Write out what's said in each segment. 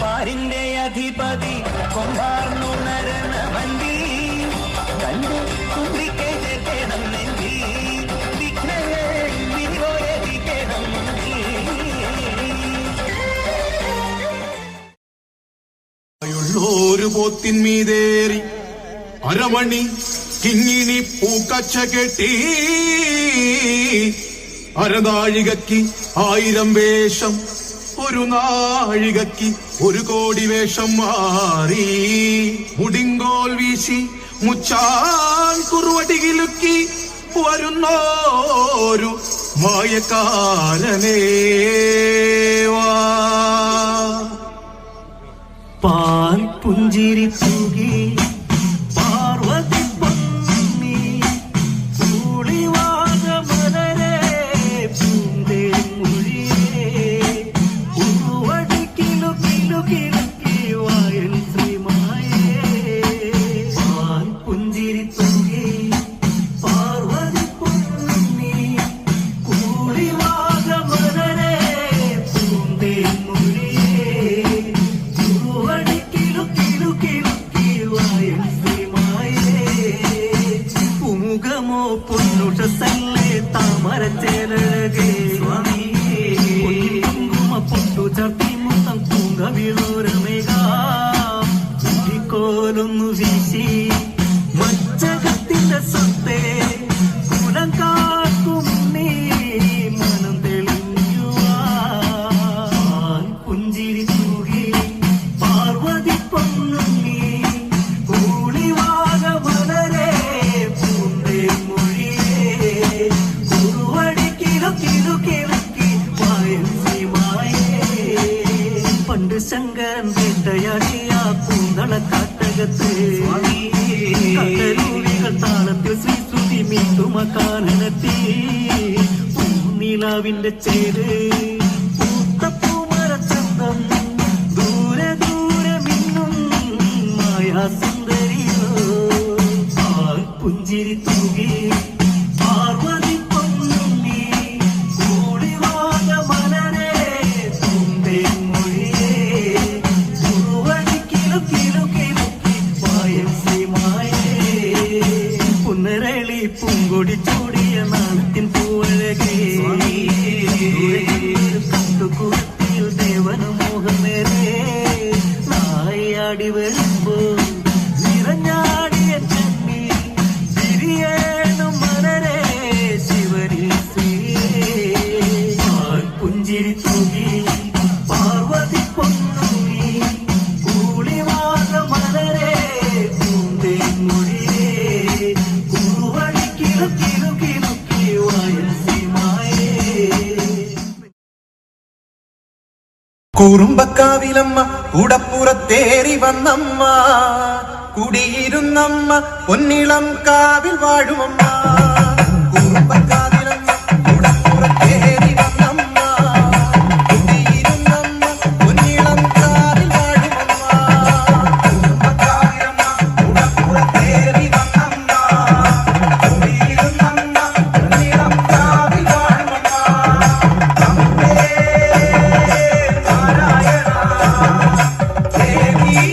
പാരിന്റെ അധിപതി കൊമ്പാർന്നുണരണ വണ്ടി കണ്ടു കുന്തിക്കെ ചേർക്കണം നെഞ്ചി വിഘ്നങ്ങൾ വിരിവോരതിക്കണം ഒരു പോത്തിന്മീതേറി അരമണി കിങ്ങിണി പൂക്കച്ച കെട്ടി അരനാഴികയ്ക്ക് 1000 വേഷം ഒരു നാഴികയ്ക്ക് 1 കോടി വേഷം മാറി മുടിങ്കോൽ വീശി മുച്ചാൻ കുറുവടികിലുക്കി വരുന്നോരു മായക്കാരനേ പാൽ പുഞ്ചിരി തൂകി പാർവതി പൊന്നി കൂളിവാക മലരെ പൂന്തേ മൊഴിയേ ഉരുവടി കിലു കിലു കിലുക്കി വായൻ ശ്രീമായേ പാൽ പുഞ്ചിരി തൂകി പാർവതി പൊന്നി കൂളിവാക മലരെ പൂന്തേ മൊഴിയേ മുഖമോ പൊന്നുഷല്ലേ താമരച്ചേലഴകേ സ്വാമി കുങ്കുമ പൊട്ടു ചട്ടി മുത്തം തൂങ്ക വീഴോരമേക ചുറ്റിക്കോലൊന്നു വീശി മച്ചകത്തിന്റെ സത്തേ കുലം കാക്കും നീ മനം തെളിഞ്ഞുവാൻ പുഞ്ചിരി തൂകി പാർവതി പൊന്നുണ്ണി കൂളിവാക മലരെ പൂന്തേ മൊഴിയേ കുറുവടി കിലു കിലു കിലുക്കി വായൻ ശ്രീമായേ പണ്ട് ശങ്കരൻ വേട്ടയാടിയ കൂന്തള കാട്ടകത്ത് കട്ടലൂരികൾ താളത്തിൽ ശ്രീശ്രുതി മീട്ടുമ കാനനത്തി പൂനിലാവിന്റെ ചേര് പൂത്തപ്പൂമരച്ചന്തം ദൂരെ ദൂരെ മിന്നും മായാസുന്ദരിയോ പുഞ്ചിരി തൂകി പാർവതി പൊന്നുണ്ണി കൂളിവാക മലരെ പൂന്തേ മൊഴിയേ കുറുവടി കിലു കിലു കിലുക്കി വായൻ ശ്രീമായേ പുന്നരളി പൂങ്കൊടി ചൂടിയ നാളത്തിൻ പൂവഴകേ കണ്ടുകുളത്തിൽ ദേവന മോഹമേരേ നായാടി വരുമ്പോ നിറഞ്ഞാടിയ ചന്നി തിരിയേണം മലരെ ശിവരി പുഞ്ചിരി തൂകി പാർവതി പൊന്നുണ്ണി കൂളിവാക മലരെ പൂന്തേ മൊഴിയേ കുറുവടി കിലു കിലു കിലുക്കി വായൻ ശ്രീമായേ കുറുമ്പക്കാവിലമ്മ കൂടപ്പുറത്തേറി വന്നമ്മ കുടിയിരുന്നമ്മ പൊന്നിളം കാവിൽ വാഴുമമ്മ കുറുമ്പക്കാവിലമ്മ കൂടപ്പുറത്തേറി വന്നമ്മ കുടിയിരുന്നമ്മ പൊന്നിളം കാവിൽ വാഴുമമ്മ കുറുമ്പക്കാവിലമ്മ കൂടപ്പുറത്തേറി വന്നമ്മ കുടിയിരുന്നമ്മ പൊന്നിളം കാവിൽ വാഴുമമ്മ ദേവി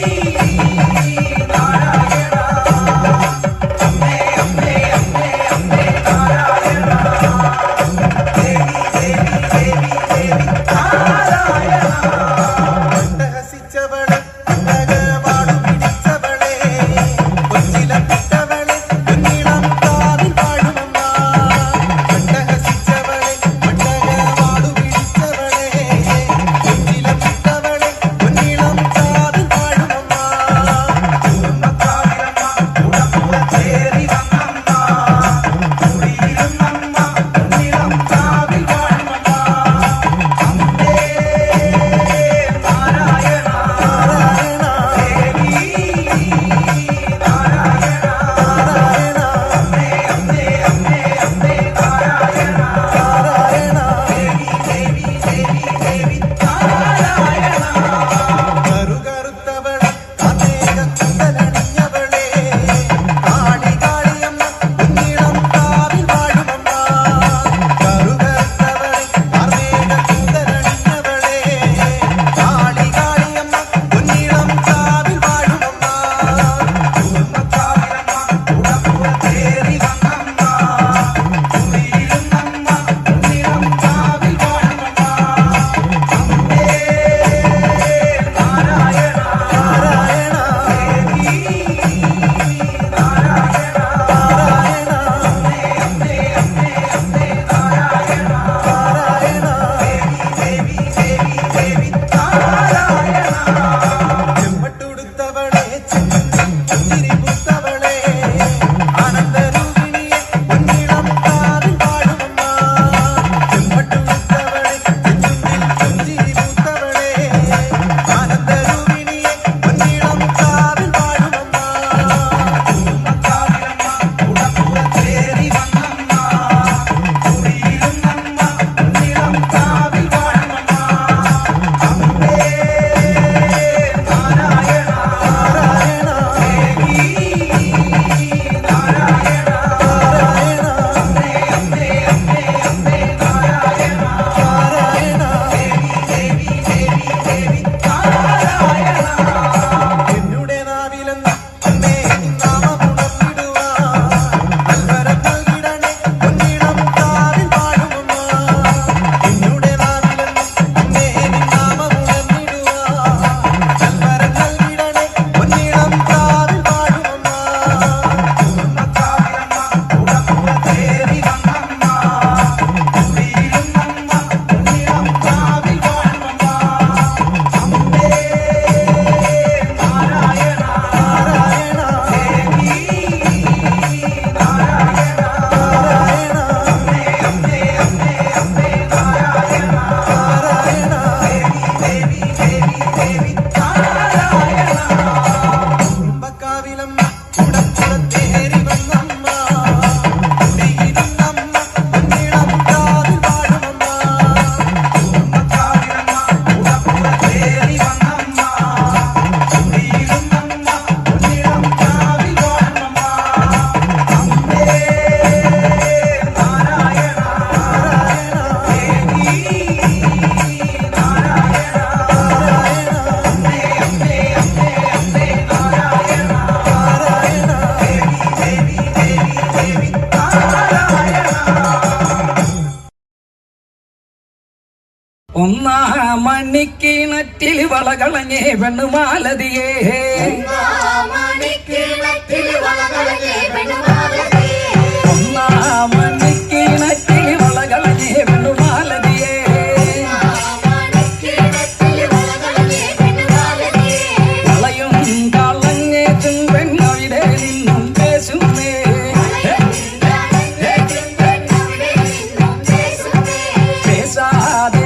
ഒന്നാം മണിക്കിണറ്റിൽ വളകളഞ്ഞേ പെണ്ണുമാലതിയേ ഒന്നാം മണിക്കിണറ്റിൽ വളകളഞ്ഞേ പെണ്ണുമാലതിയേ വളയും കളഞ്ഞേറ്റും പെണ്ണവിടെ നിന്നും പേശുന്നേ പേശാതെ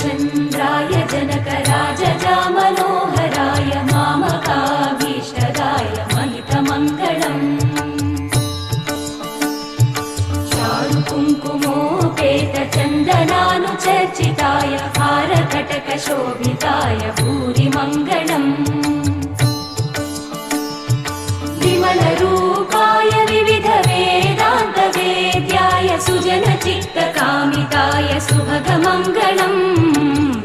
रामचन्द्राय जनकराजजामनोहराय मामकाभीष्टदाय महितमङ्गलम् चारुकुङ्कुमोपेतचन्दनानुचर्चिताय हारकटकशोभिताय भूरिमङ्गलम् विमलरूपाय विविधवेदान्तवेद्याय सुजनचित्तकामिताय सुभगमङ्गलम्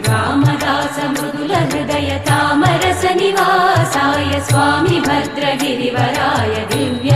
रामदास मृदुलहृदय तामरसनिवासाय स्वामि भद्रगिरिवराय दिव्य